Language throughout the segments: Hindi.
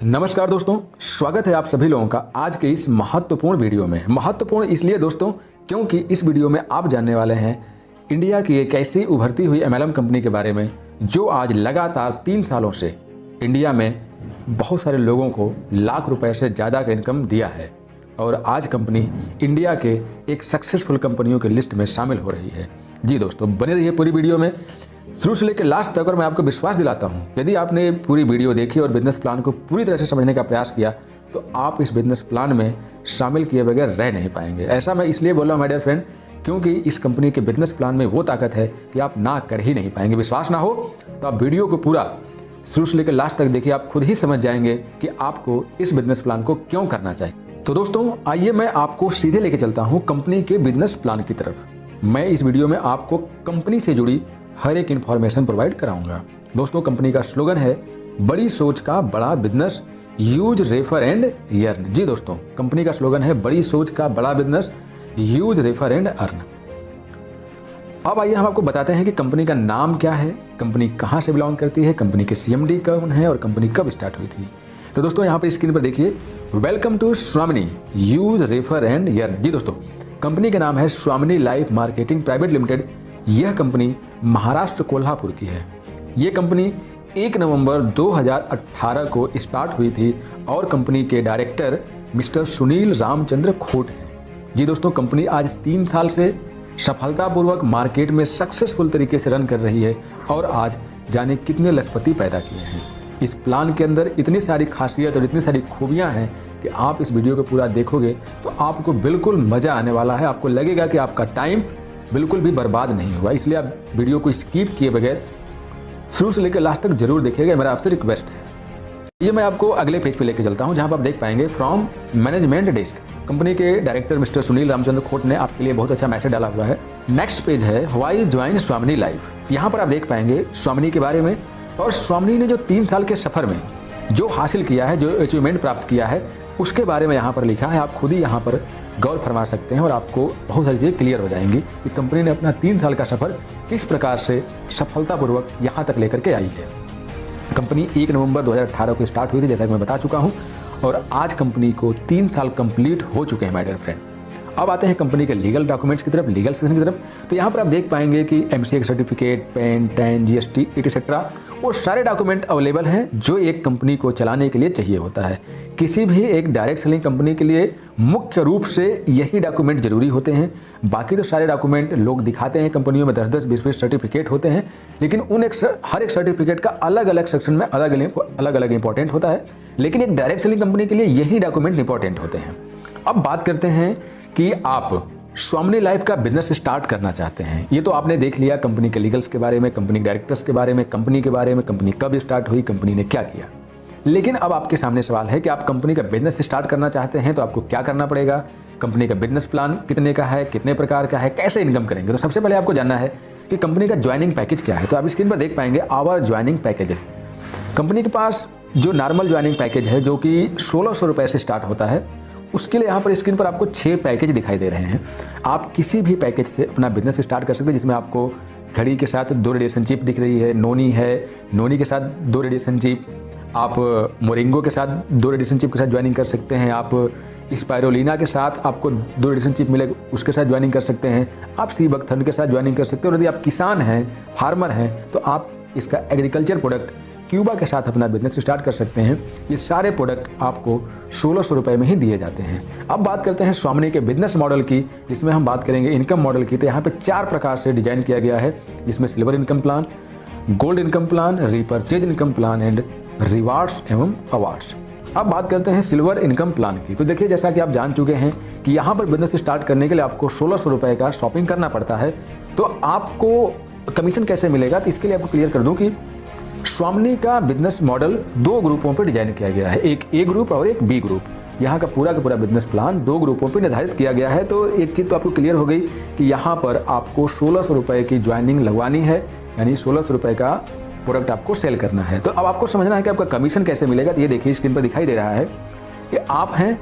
नमस्कार दोस्तों, स्वागत है आप सभी लोगों का आज के इस महत्वपूर्ण वीडियो में। महत्वपूर्ण इसलिए दोस्तों क्योंकि इस वीडियो में आप जानने वाले हैं इंडिया की एक ऐसी उभरती हुई MLM कंपनी के बारे में जो आज लगातार 3 सालों से इंडिया में बहुत सारे लोगों को लाख रुपए से ज़्यादा का इनकम दिया है और आज कंपनी इंडिया के एक सक्सेसफुल कंपनियों के लिस्ट में शामिल हो रही है। जी दोस्तों, बने रहिए पूरी वीडियो में शुरू से लेकर लास्ट तक। और मैं आपको विश्वास दिलाता हूं, यदि आपने पूरी वीडियो देखी और बिजनेस प्लान को पूरी तरह से समझने का प्रयास किया तो आप इस बिजनेस प्लान में शामिल किए बगैर रह नहीं पाएंगे। ऐसा मैं इसलिए बोल रहा हूं माय डियर फ्रेंड, क्योंकि इस कंपनी के बिजनेस प्लान में वो ताकत है कि आप ना कर ही नहीं पाएंगे। विश्वास ना हो तो आप वीडियो को पूरा शुरू से लेकर लास्ट तक देखिए, आप खुद ही समझ जाएंगे कि आपको इस बिजनेस प्लान को क्यों करना चाहिए। तो दोस्तों आइए मैं आपको सीधे लेके चलता हूँ कंपनी के बिजनेस प्लान की तरफ। मैं इस वीडियो में आपको कंपनी से जुड़ी हर एक इन्फॉर्मेशन प्रोवाइड कराऊंगा। दोस्तों कंपनी का स्लोगन है बड़ी सोच का बड़ा business, use refer and earn. जी दोस्तों, कंपनी का स्लोगन है बड़ी सोच का बड़ा business, use refer and earn. अब आइए हम आपको बताते हैं कि कंपनी का नाम क्या है, कंपनी कहां से बिलोंग करती है, कंपनी के CMD कौन है और कंपनी कब स्टार्ट हुई थी। तो दोस्तों यहाँ पर स्क्रीन पर देखिए, वेलकम टू स्वामिनी यूज रेफर एंड अर्न। जी दोस्तों, कंपनी का नाम है स्वामिनी लाइफ मार्केटिंग प्राइवेट लिमिटेड। यह कंपनी महाराष्ट्र कोल्हापुर की है। यह कंपनी 1 नवंबर 2018 को स्टार्ट हुई थी और कंपनी के डायरेक्टर मिस्टर सुनील रामचंद्र खोट हैं। जी दोस्तों, कंपनी आज 3 साल से सफलतापूर्वक मार्केट में सक्सेसफुल तरीके से रन कर रही है और आज जाने कितने लखपति पैदा किए हैं। इस प्लान के अंदर इतनी सारी खासियत और इतनी सारी खूबियां हैं कि आप इस वीडियो को पूरा देखोगे तो आपको बिल्कुल मजा आने वाला है। आपको लगेगा कि आपका टाइम बिल्कुल भी बर्बाद नहीं हुआ, इसलिए आप वीडियो को स्किप किए बगैर शुरू से लेकर लास्ट तक जरूर देखिएगा, मेरा आपसे रिक्वेस्ट है। ये मैं आपको अगले पेज पे लेके चलता हूं जहां पर आप देख पाएंगे फ्रॉम मैनेजमेंट डेस्क। कंपनी के डायरेक्टर मिस्टर सुनील रामचंद्र खोट ने आपके लिए बहुत अच्छा मैसेज डाला हुआ है। नेक्स्ट पेज है व्हाई ज्वाइन स्वामिनी लाइफ। यहाँ पर आप देख पाएंगे स्वामिनी के बारे में और स्वामिनी ने जो 3 साल के सफर में जो हासिल किया है, जो अचीवमेंट प्राप्त किया है, उसके बारे में यहाँ पर लिखा है। आप खुद ही यहाँ पर गौर फरमा सकते हैं और आपको बहुत सारी चीज़ें क्लियर हो जाएंगी कि कंपनी ने अपना 3 साल का सफर किस प्रकार से सफलतापूर्वक यहाँ तक लेकर के आई है। कंपनी 1 नवंबर 2018 को स्टार्ट हुई थी, जैसा कि मैं बता चुका हूँ, और आज कंपनी को 3 साल कंप्लीट हो चुके हैं माय डियर फ्रेंड। अब आते हैं कंपनी के लीगल डॉक्यूमेंट्स की तरफ, लीगल सेक्शन की तरफ। तो यहाँ पर आप देख पाएंगे कि MCA certificate, pan, tan, GST etcetera वो सारे डॉक्यूमेंट अवेलेबल हैं जो एक कंपनी को चलाने के लिए चाहिए होता है। किसी भी एक डायरेक्ट सेलिंग कंपनी के लिए मुख्य रूप से यही डॉक्यूमेंट जरूरी होते हैं। बाकी तो सारे डॉक्यूमेंट लोग दिखाते हैं, कंपनियों में 10-10, 20-20 सर्टिफिकेट होते हैं, लेकिन हर एक सर्टिफिकेट का अलग अलग सेक्शन में अलग अलग इंपॉर्टेंट होता है, लेकिन एक डायरेक्ट सेलिंग कंपनी के लिए यही डॉक्यूमेंट इंपॉर्टेंट होते हैं। अब बात करते हैं कि आप स्वामिनी लाइफ का बिजनेस स्टार्ट करना चाहते हैं। ये तो आपने देख लिया कंपनी के लीगल्स के बारे में, कंपनी डायरेक्टर्स के बारे में, कंपनी के बारे में, कंपनी कब स्टार्ट हुई, कंपनी ने क्या किया। लेकिन अब आपके सामने सवाल है कि आप कंपनी का बिजनेस स्टार्ट करना चाहते हैं तो आपको क्या करना पड़ेगा, कंपनी का बिजनेस प्लान कितने का है, कितने प्रकार का है, कैसे इनकम करेंगे। तो सबसे पहले आपको जानना है कि कंपनी का ज्वाइनिंग पैकेज क्या है। तो आप स्क्रीन पर देख पाएंगे आवर ज्वाइनिंग पैकेजेस। कंपनी के पास जो नॉर्मल ज्वाइनिंग पैकेज है जो कि 1600 रुपए से स्टार्ट होता है, उसके लिए यहाँ पर स्क्रीन पर आपको 6 पैकेज दिखाई दे रहे हैं। आप किसी भी पैकेज से अपना बिजनेस स्टार्ट कर सकते हैं, जिसमें आपको घड़ी के साथ 2 रेडिएशन चिप दिख रही है, नोनी है, नोनी के साथ 2 रेडिएशन चिप, आप मोरिंगो के साथ 2 रेडिएशन चिप के साथ ज्वाइनिंग कर सकते हैं, आप स्पायरोलिना के साथ आपको 2 रेडिएशन चिप मिले उसके साथ ज्वाइनिंग कर सकते हैं, आप सी बकथर्न के साथ ज्वाइनिंग कर सकते हैं। और यदि आप किसान हैं, फार्मर हैं, तो आप इसका एग्रीकल्चर प्रोडक्ट क्यूबा के साथ अपना बिजनेस स्टार्ट कर सकते हैं। ये सारे प्रोडक्ट आपको 1600 रुपए में ही दिए जाते हैं। अब बात करते हैं स्वामिनी के बिजनेस मॉडल की, जिसमें हम बात करेंगे इनकम मॉडल की। तो यहाँ पे 4 प्रकार से डिजाइन किया गया है, जिसमें silver income plan, gold income plan, repurchase income plan and rewards एवं अवार्ड्स। अब बात करते हैं सिल्वर इनकम प्लान की। तो देखिए, जैसा कि आप जान चुके हैं कि यहाँ पर बिजनेस स्टार्ट करने के लिए आपको 1600 रुपए का शॉपिंग करना पड़ता है। तो आपको कमीशन कैसे मिलेगा, तो इसके लिए आपको क्लियर कर दूं कि स्वामिनी का बिजनेस मॉडल 2 ग्रुपों पर डिजाइन किया गया है, एक A ग्रुप और एक B ग्रुप। यहाँ का पूरा बिजनेस प्लान 2 ग्रुपों पर निर्धारित किया गया है। तो एक चीज़ तो आपको क्लियर हो गई कि यहाँ पर आपको 1600 रुपए की ज्वाइनिंग लगवानी है, यानी 1600 रुपए का प्रोडक्ट आपको सेल करना है। तो अब आपको समझना है कि आपका कमीशन कैसे मिलेगा। तो ये देखिए स्क्रीन पर दिखाई दे रहा है कि आप हैं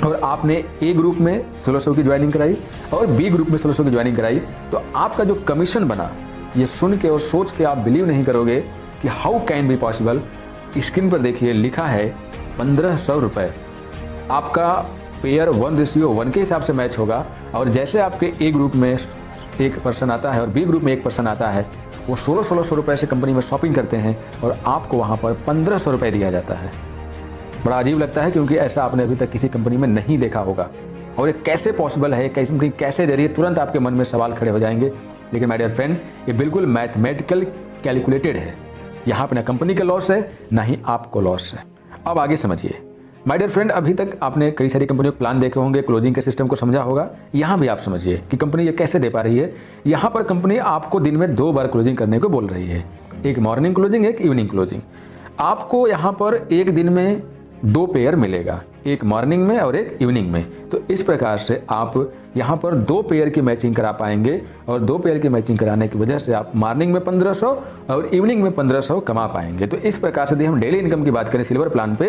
और आपने A ग्रुप में 1600 की ज्वाइनिंग कराई और B ग्रुप में 1600 की ज्वाइनिंग कराई, तो आपका जो कमीशन बना, ये सुन के और सोच के आप बिलीव नहीं करोगे कि how can be possible. Screen पर देखिए लिखा है 1500 रुपये आपका पेयर 1:1 के हिसाब से मैच होगा। और जैसे आपके ए ग्रुप में एक पर्सन आता है और बी ग्रुप में एक पर्सन आता है, वो 1600 रुपये से कंपनी में शॉपिंग करते हैं और आपको वहाँ पर 1500 रुपये दिया जाता है। बड़ा अजीब लगता है, क्योंकि ऐसा आपने अभी तक किसी कंपनी में नहीं देखा होगा। और ये कैसे पॉसिबल है, कंपनी कैसे दे रही है, तुरंत आपके मन में सवाल खड़े हो जाएंगे। लेकिन माय डियर फ्रेंड, ये बिल्कुल मैथमेटिकल कैलकुलेटेड है। यहाँ पर ना कंपनी का लॉस है, ना ही आपको लॉस है। अब आगे समझिए माय डियर फ्रेंड, अभी तक आपने कई सारी कंपनियों के प्लान देखे होंगे, क्लोजिंग के सिस्टम को समझा होगा। यहाँ भी आप समझिए कि कंपनी ये कैसे दे पा रही है। यहाँ पर कंपनी आपको दिन में 2 बार क्लोजिंग करने को बोल रही है, एक मॉर्निंग क्लोजिंग, एक इवनिंग क्लोजिंग। आपको यहाँ पर एक दिन में 2 पेयर मिलेगा, एक मॉर्निंग में और एक इवनिंग में। तो इस प्रकार से आप यहाँ पर 2 पेयर की मैचिंग करा पाएंगे, और 2 पेयर की मैचिंग कराने की वजह से आप मॉर्निंग में 1500 और इवनिंग में 1500 कमा पाएंगे। तो इस प्रकार से यदि हम डेली इनकम की बात करें सिल्वर प्लान पे,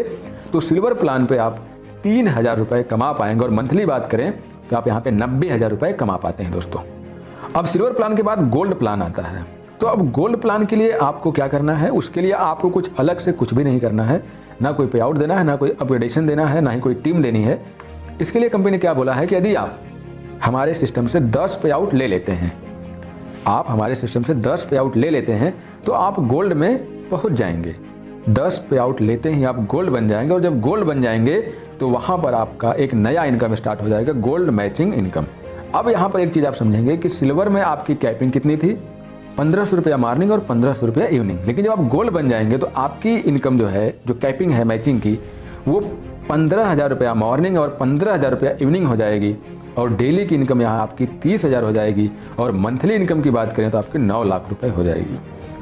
तो सिल्वर प्लान पे आप 3000 रुपये कमा पाएंगे, और मंथली बात करें तो आप यहाँ पे 90,000 रुपये कमा पाते हैं दोस्तों। अब सिल्वर प्लान के बाद गोल्ड प्लान आता है। तो अब गोल्ड प्लान के लिए आपको क्या करना है, उसके लिए आपको कुछ अलग से कुछ भी नहीं करना है, ना कोई पे आउट देना है, ना कोई अपग्रेडेशन देना है, ना ही कोई टीम देनी है। इसके लिए कंपनी ने क्या बोला है कि यदि आप हमारे सिस्टम से 10 पे आउट ले लेते हैं, आप हमारे सिस्टम से 10 पे आउट ले लेते हैं, तो आप गोल्ड में पहुंच जाएंगे। 10 पे आउट लेते ही आप गोल्ड बन जाएंगे, और जब गोल्ड बन जाएंगे तो वहां पर आपका एक नया इनकम स्टार्ट हो जाएगा, गोल्ड मैचिंग इनकम। अब यहाँ पर एक चीज़ आप समझेंगे कि सिल्वर में आपकी कैपिंग कितनी थी, 1500 रुपया मॉर्निंग और 1500 रुपया इवनिंग। लेकिन जब आप गोल्ड बन जाएंगे तो आपकी इनकम जो है, जो कैपिंग है मैचिंग की, वो 15,000 रुपया मॉर्निंग और 15,000 रुपया इवनिंग हो जाएगी, और डेली की इनकम यहाँ आपकी 30,000 हो जाएगी, और मंथली इनकम की बात करें तो आपकी 9 लाख रुपए हो जाएगी।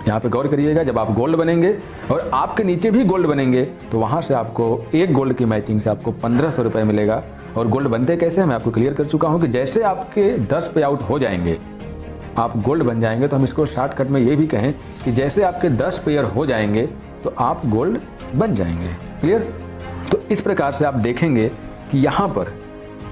यहाँ पे गौर करिएगा, जब आप गोल्ड बनेंगे और आपके नीचे भी गोल्ड बनेंगे, तो वहाँ से आपको एक गोल्ड की मैचिंग से आपको 1500 रुपये मिलेगा। और गोल्ड बनते कैसे, मैं आपको क्लियर कर चुका हूँ कि जैसे आपके 10 पे आउट हो जाएंगे आप गोल्ड बन जाएंगे। तो हम इसको शॉर्टकट में ये भी कहें कि जैसे आपके 10 पेयर हो जाएंगे तो आप गोल्ड बन जाएंगे। क्लियर? तो इस प्रकार से आप देखेंगे कि यहाँ पर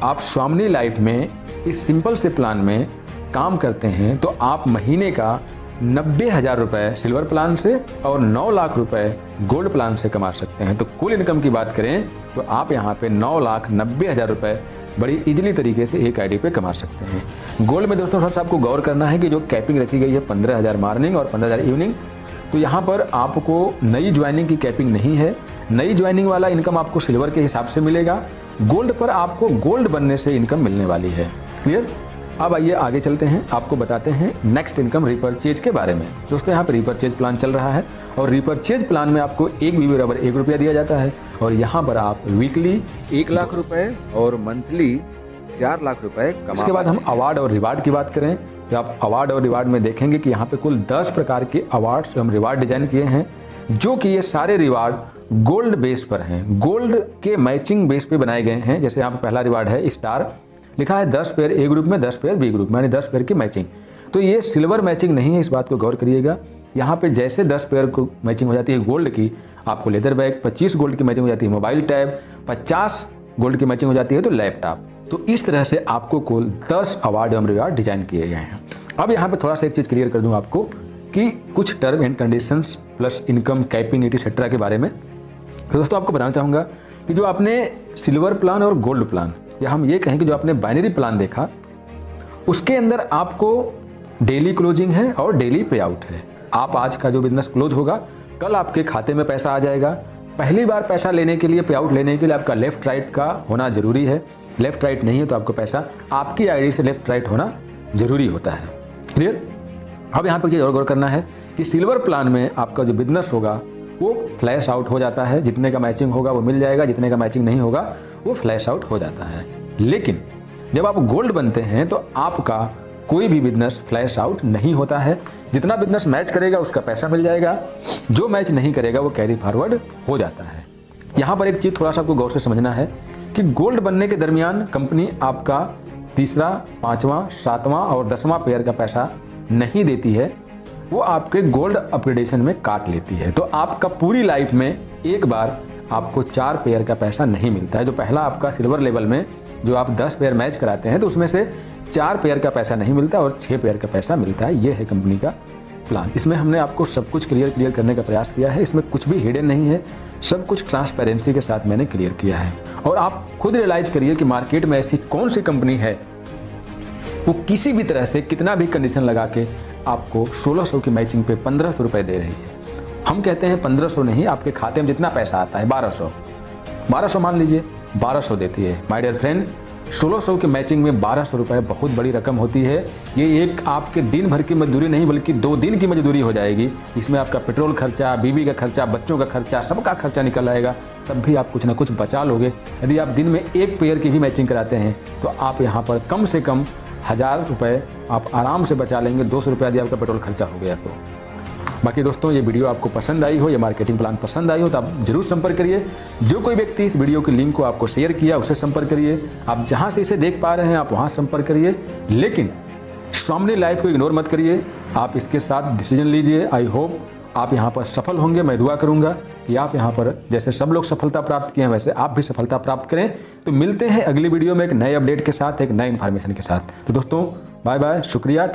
आप स्वामिनी लाइफ में इस सिंपल से प्लान में काम करते हैं, तो आप महीने का 90,000 रुपये सिल्वर प्लान से और 9 लाख रुपए गोल्ड प्लान से कमा सकते हैं। तो कुल इनकम की बात करें तो आप यहाँ पे 9,90,000 रुपये बड़ी इजीली तरीके से एक आईडी पे कमा सकते हैं। गोल्ड में दोस्तों थोड़ा सा आपको गौर करना है कि जो कैपिंग रखी गई है 15,000 मॉर्निंग और 15,000 इवनिंग, तो यहाँ पर आपको नई ज्वाइनिंग की कैपिंग नहीं है। नई ज्वाइनिंग वाला इनकम आपको सिल्वर के हिसाब से मिलेगा, गोल्ड पर आपको गोल्ड बनने से इनकम मिलने वाली है। क्लियर? अब आइए आगे चलते हैं, आपको बताते हैं नेक्स्ट इनकम रिपर्चेज के बारे में। दोस्तों यहाँ पर रिपर्चेज प्लान चल रहा है, और रिपर्चेज प्लान में आपको एक बीवी बराबर 1 रुपया दिया जाता है, और यहाँ पर आप वीकली 1 लाख रुपए और मंथली 4 लाख रुपए कमा। इसके बाद हम अवार्ड और रिवार्ड की बात करें तो आप अवार्ड और रिवार्ड में देखेंगे कि यहाँ पे कुल 10 प्रकार के अवार्ड्स हम रिवार्ड डिजाइन किए हैं, जो कि ये सारे रिवार्ड गोल्ड बेस पर हैं, गोल्ड के मैचिंग बेस पे बनाए गए हैं। जैसे यहाँ पे पहला रिवार्ड है स्टार, लिखा है 10 पेयर ए ग्रुप में, 10 पेयर बी ग्रुप में, यानी 10 पेयर की मैचिंग। तो ये सिल्वर मैचिंग नहीं है, इस बात को गौर करिएगा। यहाँ पे जैसे 10 पेयर को मैचिंग हो जाती है गोल्ड की, आपको लेदर बैग, 25 गोल्ड की मैचिंग हो जाती है मोबाइल टैब, 50 गोल्ड की मैचिंग हो जाती है तो लैपटॉप। तो इस तरह से आपको कुल 10 अवार्ड एवं रिवार्ड डिजाइन किए गए हैं। अब यहाँ पे थोड़ा सा एक चीज़ क्लियर कर दूँ आपको कि कुछ term and conditions plus income capping etcetera के बारे में। तो दोस्तों आपको बताना चाहूँगा कि जो आपने सिल्वर प्लान और गोल्ड प्लान, या हम ये कहें कि जो आपने बाइनरी प्लान देखा, उसके अंदर आपको डेली क्लोजिंग है और डेली पे आउट है। आप आज का जो बिजनेस क्लोज होगा, कल आपके खाते में पैसा आ जाएगा। पहली बार पैसा लेने के लिए, पे आउट लेने के लिए आपका लेफ्ट राइट का होना जरूरी है। लेफ्ट राइट नहीं है तो आपको पैसा आपकी आईडी से लेफ्ट राइट होना जरूरी होता है। क्लियर? अब यहाँ पर चीज़ और गौर करना है कि सिल्वर प्लान में आपका जो बिजनेस होगा वो फ्लैश आउट हो जाता है, जितने का मैचिंग होगा वो मिल जाएगा, जितने का मैचिंग नहीं होगा वो फ्लैश आउट हो जाता है। लेकिन जब आप गोल्ड बनते हैं तो आपका कोई भी बिजनेस फ्लैश आउट नहीं होता है। जितना बिजनेस मैच करेगा उसका पैसा मिल जाएगा, जो मैच नहीं करेगा वो कैरी फॉरवर्ड हो जाता है। यहाँ पर एक चीज़ थोड़ा सा आपको गौर से समझना है कि गोल्ड बनने के दरमियान कंपनी आपका तीसरा, 5वां, 7वां और 10वां पेयर का पैसा नहीं देती है, वो आपके गोल्ड अपग्रेडेशन में काट लेती है। तो आपका पूरी लाइफ में एक बार आपको 4 पेयर का पैसा नहीं मिलता है। जो पहला आपका सिल्वर लेवल में जो आप 10 पेयर मैच कराते हैं तो उसमें से 4 पेयर का पैसा नहीं मिलता और 6 पेयर का पैसा मिलता है। ये है कंपनी का प्लान, इसमें हमने आपको सब कुछ क्लियर करने का प्रयास किया है। इसमें कुछ भी हिडन नहीं है, सब कुछ ट्रांसपेरेंसी के साथ मैंने क्लियर किया है। और आप खुद रियलाइज करिए कि मार्केट में ऐसी कौन सी कंपनी है वो किसी भी तरह से कितना भी कंडीशन लगा के आपको 1600 की मैचिंग पे 1500 रुपये दे रही है। हम कहते हैं 1500 नहीं, आपके खाते में जितना पैसा आता है 1200 मान लीजिए, 1200 देती है। माय डियर फ्रेंड, 1600 के मैचिंग में 1200 रुपये बहुत बड़ी रकम होती है। ये एक आपके दिन भर की मजदूरी नहीं बल्कि 2 दिन की मजदूरी हो जाएगी। इसमें आपका पेट्रोल खर्चा, बीवी का खर्चा, बच्चों का खर्चा, सबका खर्चा निकल आएगा, तब भी आप कुछ ना कुछ बचा लोगे। यदि आप दिन में एक पेयर की भी मैचिंग कराते हैं तो आप यहाँ पर कम से कम 1000 रुपये आप आराम से बचा लेंगे। 200 रुपये यदि आपका पेट्रोल खर्चा हो गया तो। बाकी दोस्तों, ये वीडियो आपको पसंद आई हो, ये मार्केटिंग प्लान पसंद आई हो तो आप जरूर संपर्क करिए। जो कोई व्यक्ति इस वीडियो के लिंक को आपको शेयर किया उससे संपर्क करिए। आप जहां से इसे देख पा रहे हैं आप वहां संपर्क करिए, लेकिन स्वामी लाइफ को इग्नोर मत करिए। आप इसके साथ डिसीजन लीजिए। आई होप आप यहाँ पर सफल होंगे। मैं दुआ करूँगा कि आप यहाँ पर जैसे सब लोग सफलता प्राप्त किए हैं वैसे आप भी सफलता प्राप्त करें। तो मिलते हैं अगली वीडियो में एक नए अपडेट के साथ, एक नए इन्फॉर्मेशन के साथ। तो दोस्तों, बाय बाय, शुक्रिया।